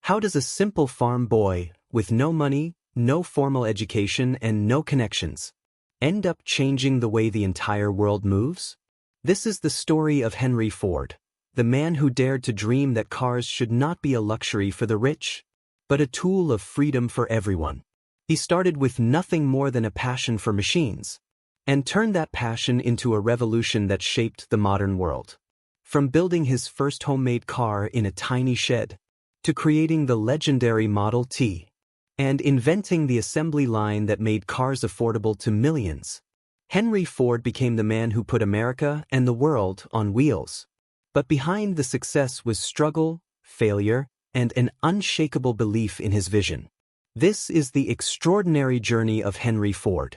How does a simple farm boy, with no money, no formal education and no connections, end up changing the way the entire world moves? This is the story of Henry Ford, the man who dared to dream that cars should not be a luxury for the rich, but a tool of freedom for everyone. He started with nothing more than a passion for machines, and turned that passion into a revolution that shaped the modern world. From building his first homemade car in a tiny shed, to creating the legendary Model T, and inventing the assembly line that made cars affordable to millions, Henry Ford became the man who put America and the world on wheels. But behind the success was struggle, failure, and an unshakable belief in his vision. This is the extraordinary journey of Henry Ford.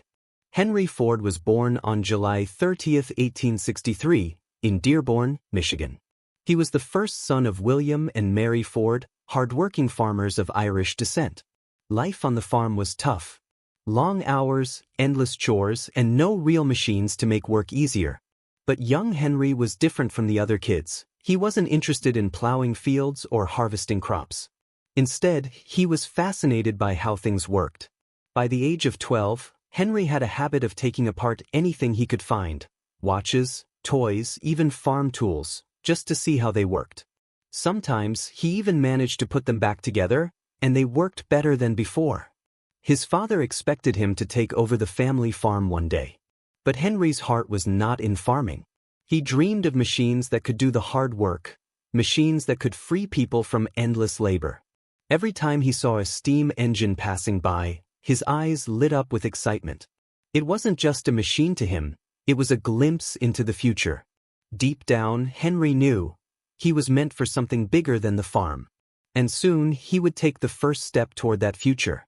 Henry Ford was born on July 30, 1863, in Dearborn, Michigan. He was the first son of William and Mary Ford, hard-working farmers of Irish descent. Life on the farm was tough. Long hours, endless chores, and no real machines to make work easier. But young Henry was different from the other kids. He wasn't interested in plowing fields or harvesting crops. Instead, he was fascinated by how things worked. By the age of 12, Henry had a habit of taking apart anything he could find, watches, toys, even farm tools, just to see how they worked. Sometimes, he even managed to put them back together, and they worked better than before. His father expected him to take over the family farm one day. But Henry's heart was not in farming. He dreamed of machines that could do the hard work, machines that could free people from endless labor. Every time he saw a steam engine passing by, his eyes lit up with excitement. It wasn't just a machine to him, it was a glimpse into the future. Deep down, Henry knew he was meant for something bigger than the farm. And soon, he would take the first step toward that future.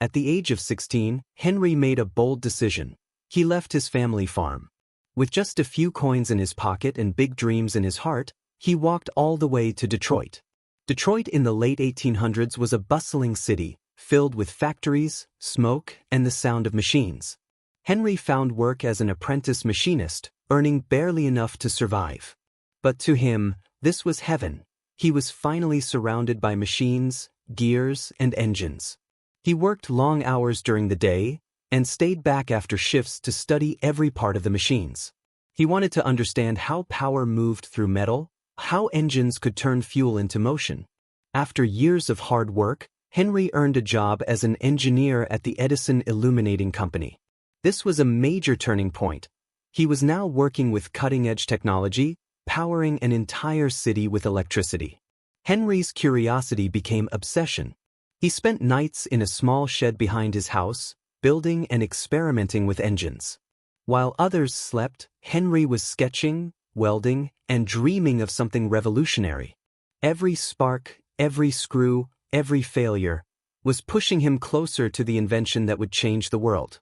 At the age of 16, Henry made a bold decision. He left his family farm. With just a few coins in his pocket and big dreams in his heart, he walked all the way to Detroit. Detroit in the late 1800s was a bustling city, filled with factories, smoke, and the sound of machines. Henry found work as an apprentice machinist, earning barely enough to survive. But to him, this was heaven. He was finally surrounded by machines, gears, and engines. He worked long hours during the day and stayed back after shifts to study every part of the machines. He wanted to understand how power moved through metal, how engines could turn fuel into motion. After years of hard work, Henry earned a job as an engineer at the Edison Illuminating Company. This was a major turning point. He was now working with cutting-edge technology, powering an entire city with electricity. Henry's curiosity became obsession. He spent nights in a small shed behind his house, building and experimenting with engines. While others slept, Henry was sketching, welding, and dreaming of something revolutionary. Every spark, every screw, every failure was pushing him closer to the invention that would change the world.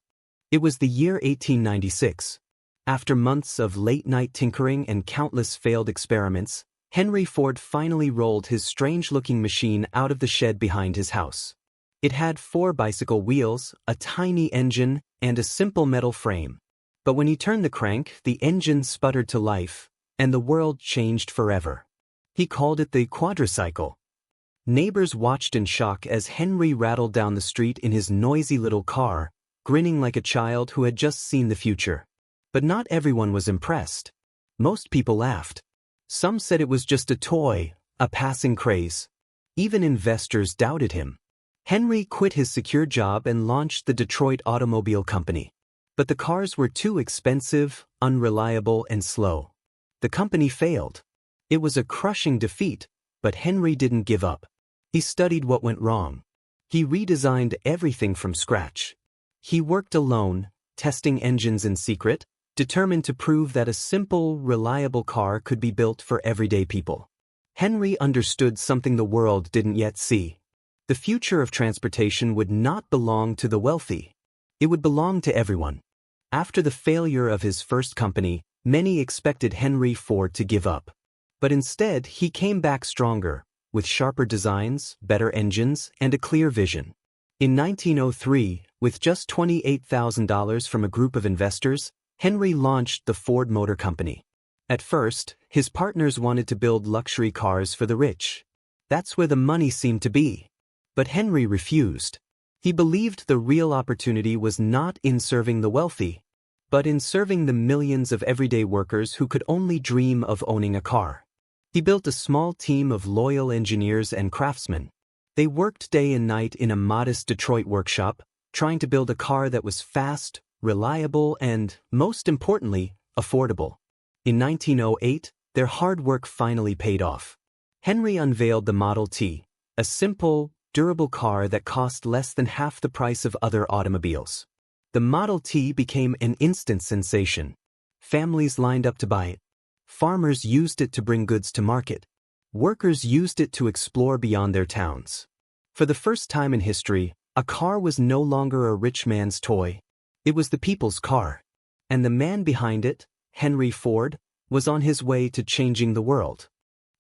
It was the year 1896. After months of late-night tinkering and countless failed experiments, Henry Ford finally rolled his strange-looking machine out of the shed behind his house. It had 4 bicycle wheels, a tiny engine, and a simple metal frame. But when he turned the crank, the engine sputtered to life, and the world changed forever. He called it the quadricycle. Neighbors watched in shock as Henry rattled down the street in his noisy little car, grinning like a child who had just seen the future. But not everyone was impressed. Most people laughed. Some said it was just a toy, a passing craze. Even investors doubted him. Henry quit his secure job and launched the Detroit Automobile Company. But the cars were too expensive, unreliable, and slow. The company failed. It was a crushing defeat, but Henry didn't give up. He studied what went wrong. He redesigned everything from scratch. He worked alone, testing engines in secret, determined to prove that a simple, reliable car could be built for everyday people. Henry understood something the world didn't yet see. The future of transportation would not belong to the wealthy. It would belong to everyone. After the failure of his first company, many expected Henry Ford to give up. But instead, he came back stronger, with sharper designs, better engines, and a clear vision. In 1903, with just $28,000 from a group of investors, Henry launched the Ford Motor Company. At first, his partners wanted to build luxury cars for the rich. That's where the money seemed to be. But Henry refused. He believed the real opportunity was not in serving the wealthy, but in serving the millions of everyday workers who could only dream of owning a car. He built a small team of loyal engineers and craftsmen. They worked day and night in a modest Detroit workshop, trying to build a car that was fast, reliable, and, most importantly, affordable. In 1908, their hard work finally paid off. Henry unveiled the Model T, a simple, durable car that cost less than half the price of other automobiles. The Model T became an instant sensation. Families lined up to buy it. Farmers used it to bring goods to market. Workers used it to explore beyond their towns. For the first time in history, a car was no longer a rich man's toy. It was the people's car. And the man behind it, Henry Ford, was on his way to changing the world.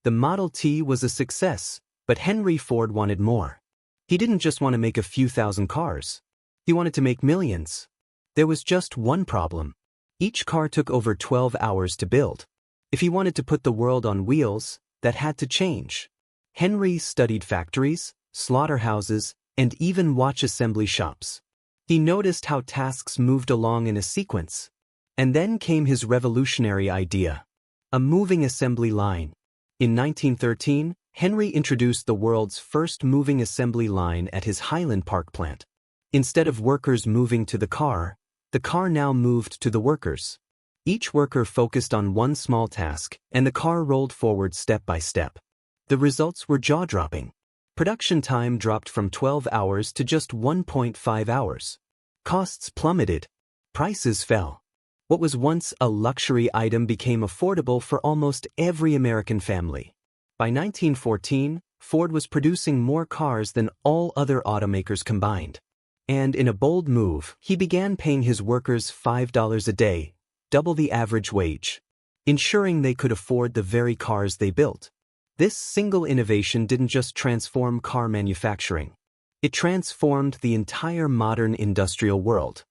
The Model T was a success, but Henry Ford wanted more. He didn't just want to make a few thousand cars. He wanted to make millions. There was just one problem. Each car took over 12 hours to build. If he wanted to put the world on wheels, that had to change. Henry studied factories, slaughterhouses, and even watch assembly shops. He noticed how tasks moved along in a sequence. And then came his revolutionary idea: a moving assembly line. In 1913, Henry introduced the world's first moving assembly line at his Highland Park plant. Instead of workers moving to the car now moved to the workers. Each worker focused on one small task, and the car rolled forward step by step. The results were jaw-dropping. Production time dropped from 12 hours to just 1.5 hours. Costs plummeted. Prices fell. What was once a luxury item became affordable for almost every American family. By 1914, Ford was producing more cars than all other automakers combined. And in a bold move, he began paying his workers $5 a day, double the average wage, ensuring they could afford the very cars they built. This single innovation didn't just transform car manufacturing. It transformed the entire modern industrial world.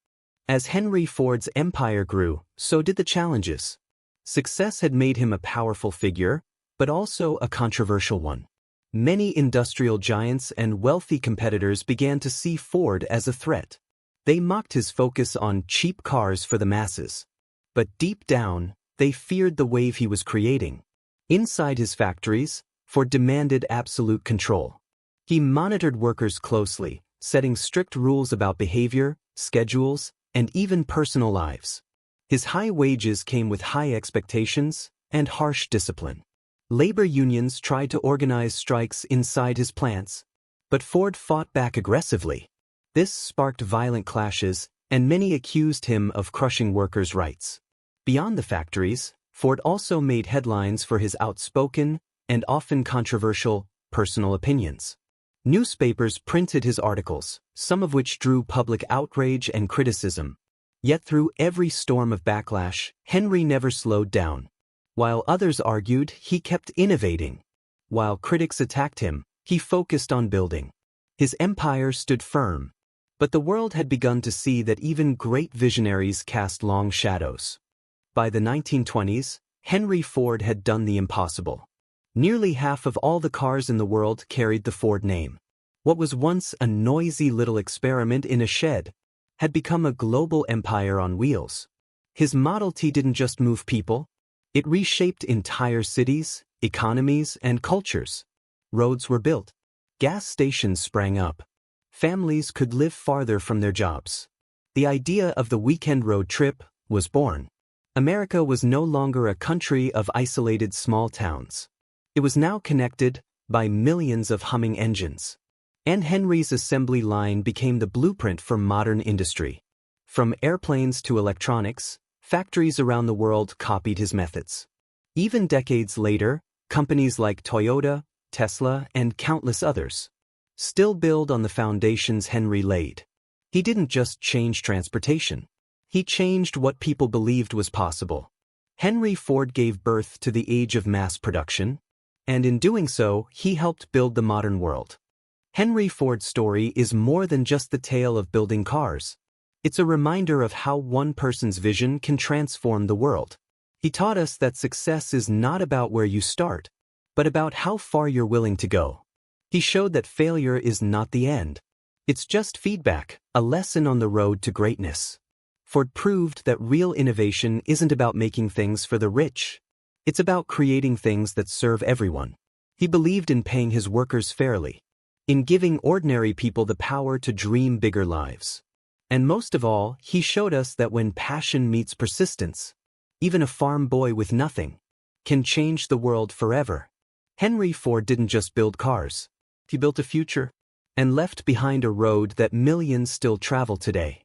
As Henry Ford's empire grew, so did the challenges. Success had made him a powerful figure, but also a controversial one. Many industrial giants and wealthy competitors began to see Ford as a threat. They mocked his focus on cheap cars for the masses. But deep down, they feared the wave he was creating. Inside his factories, Ford demanded absolute control. He monitored workers closely, setting strict rules about behavior, schedules, and even personal lives. His high wages came with high expectations and harsh discipline. Labor unions tried to organize strikes inside his plants, but Ford fought back aggressively. This sparked violent clashes, and many accused him of crushing workers' rights. Beyond the factories, Ford also made headlines for his outspoken and often controversial personal opinions. Newspapers printed his articles, some of which drew public outrage and criticism. Yet through every storm of backlash, Henry never slowed down. While others argued, he kept innovating. While critics attacked him, he focused on building. His empire stood firm. But the world had begun to see that even great visionaries cast long shadows. By the 1920s, Henry Ford had done the impossible. Nearly half of all the cars in the world carried the Ford name. What was once a noisy little experiment in a shed had become a global empire on wheels. His Model T didn't just move people. It reshaped entire cities, economies, and cultures. Roads were built. Gas stations sprang up. Families could live farther from their jobs. The idea of the weekend road trip was born. America was no longer a country of isolated small towns. It was now connected by millions of humming engines. And Henry's assembly line became the blueprint for modern industry. From airplanes to electronics, factories around the world copied his methods. Even decades later, companies like Toyota, Tesla, and countless others still build on the foundations Henry laid. He didn't just change transportation. He changed what people believed was possible. Henry Ford gave birth to the age of mass production, and in doing so, he helped build the modern world. Henry Ford's story is more than just the tale of building cars. It's a reminder of how one person's vision can transform the world. He taught us that success is not about where you start, but about how far you're willing to go. He showed that failure is not the end. It's just feedback, a lesson on the road to greatness. Ford proved that real innovation isn't about making things for the rich. It's about creating things that serve everyone. He believed in paying his workers fairly, in giving ordinary people the power to dream bigger lives. And most of all, he showed us that when passion meets persistence, even a farm boy with nothing can change the world forever. Henry Ford didn't just build cars. He built a future and left behind a road that millions still travel today.